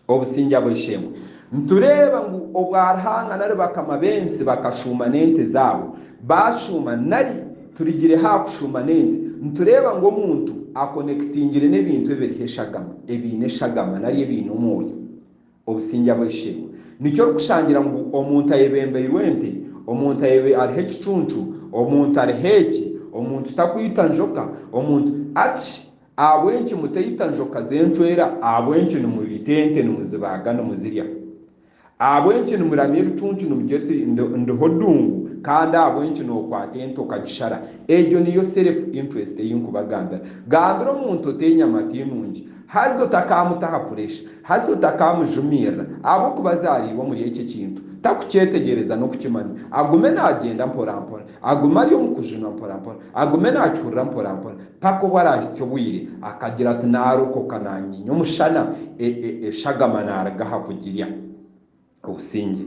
obusinge bw'ishemwe ntureba ngu obwarahanga nari bakama Bensi bakashuma nente zabo bashuma nari turigire hakushuma nente ntureba ngo omuntu akonektingire n'ebintu ebiriheshagama ebine shagama nari ebine omwoyo obusinge bw'ishemwe nicyo rukushangira ngu omuntu ayebembeirwe ente omuntu ariho ekicuncu omuntu ariho eki omuntu takwita njoka omuntu ati abwenki mutayita njoka z'encwera abwenki nimubitente nimuzibaga nimuzirya abwenki nimuramya ebicuncu nimugeti ndiho dungu kandi abwenki nokwata ente okagishara egyo niyo self interest yinkubagambira gambira omuntu otenyama tinungi hazi otakamutaha puresha hazi otakamujumirira abokuba zariibwe omuri eki kintu takukyetegereza n'okukimanya agume nagenda mporampora agume ari omukujuna mporampora agume nakyurira mporampora paka obwo arahikya obwire akagira ati narokoka nanyinya omushana eshagama naragaha kugirya obusinge